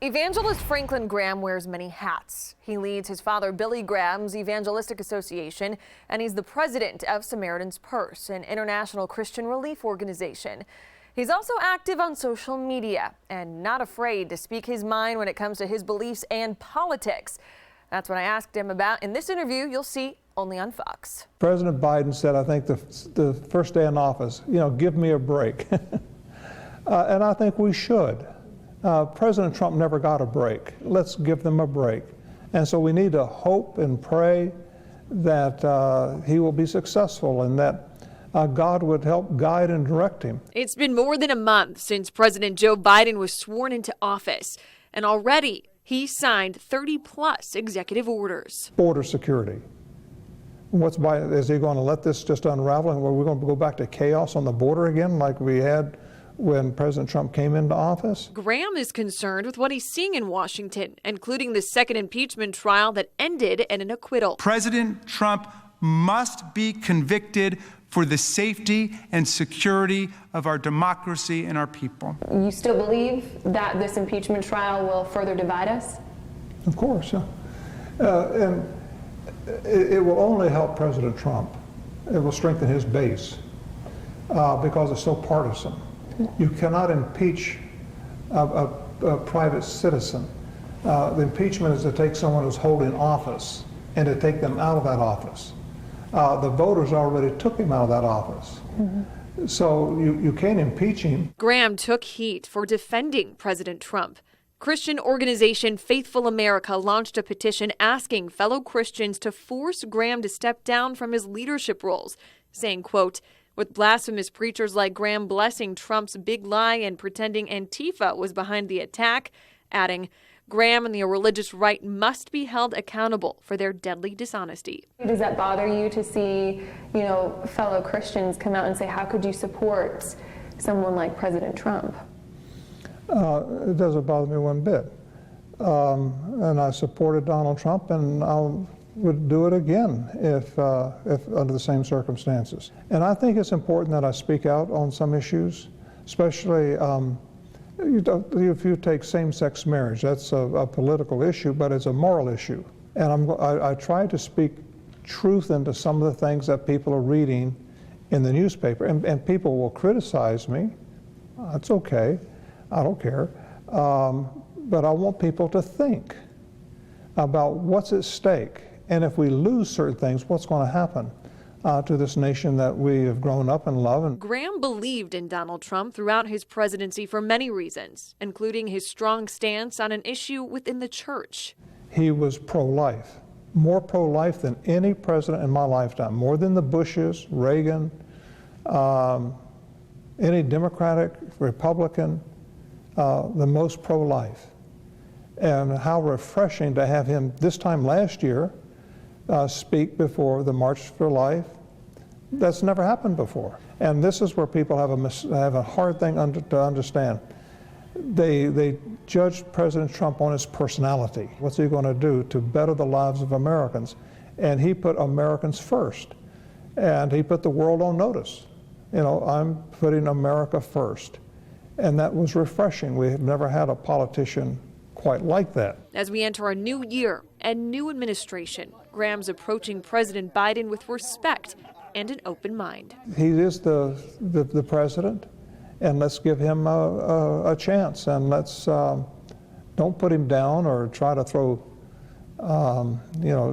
Evangelist Franklin Graham wears many hats. He leads his father Billy Graham's Evangelistic Association, and he's the president of Samaritan's Purse, an international Christian relief organization. He's also active on social media and not afraid to speak his mind when it comes to his beliefs and politics. That's what I asked him about in this interview you'll see only on Fox. President Biden said, I think the first day in office, give me a break. And I think we should. President Trump never got a break. Let's give them a break. And so we need to hope and pray that he will be successful and that God would help guide and direct him. It's been more than a month since President Joe Biden was sworn into office, and already he signed 30-plus executive orders. Border security. Is he going to let this just unravel and we're going to go back to chaos on the border again like we had when President Trump came into office? Graham is concerned with what he's seeing in Washington, including the second impeachment trial that ended in an acquittal. President Trump must be convicted for the safety and security of our democracy and our people. You still believe that this impeachment trial will further divide us? Of course, yeah. And it will only help President Trump. It will strengthen his base because it's so partisan. You cannot impeach a private citizen. The impeachment is to take someone who's holding office and to take them out of that office. The voters already took him out of that office. Mm-hmm. So you can't impeach him. Graham took heat for defending President Trump. Christian organization Faithful America launched a petition asking fellow Christians to force Graham to step down from his leadership roles, saying, quote, with blasphemous preachers like Graham blessing Trump's big lie and pretending Antifa was behind the attack, adding, Graham and the religious right must be held accountable for their deadly dishonesty. Does that bother you to see, fellow Christians come out and say, how could you support someone like President Trump? It doesn't bother me one bit. And I supported Donald Trump, and I would do it again if under the same circumstances. And I think it's important that I speak out on some issues, especially if you take same-sex marriage. That's a political issue, but it's a moral issue. And I try to speak truth into some of the things that people are reading in the newspaper. And people will criticize me. That's okay. I don't care. But I want people to think about what's at stake. And if we lose certain things, what's going to happen to this nation that we have grown up and love? Graham believed in Donald Trump throughout his presidency for many reasons, including his strong stance on an issue within the church. He was pro-life, more pro-life than any president in my lifetime, more than the Bushes, Reagan, any Democratic, Republican, the most pro-life. And how refreshing to have him this time last year speak before the March for Life. That's never happened before. And this is where people have a hard thing to understand. They judge President Trump on his personality. What's he going to do to better the lives of Americans? And he put Americans first. And he put the world on notice. I'm putting America first. And that was refreshing. We have never had a politician quite like that. As we enter a new year and new administration, Graham's approaching President Biden with respect and an open mind. He is the president, and let's give him a chance, and let's don't put him down or try to throw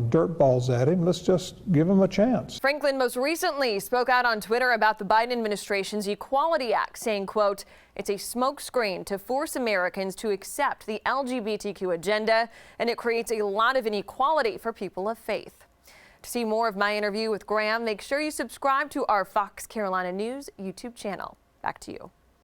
dirt balls at him. Let's just give him a chance. Franklin most recently spoke out on Twitter about the Biden administration's Equality Act, saying, quote, it's a smokescreen to force Americans to accept the LGBTQ agenda, and it creates a lot of inequality for people of faith. To see more of my interview with Graham, make sure you subscribe to our Fox Carolina News YouTube channel. Back to you.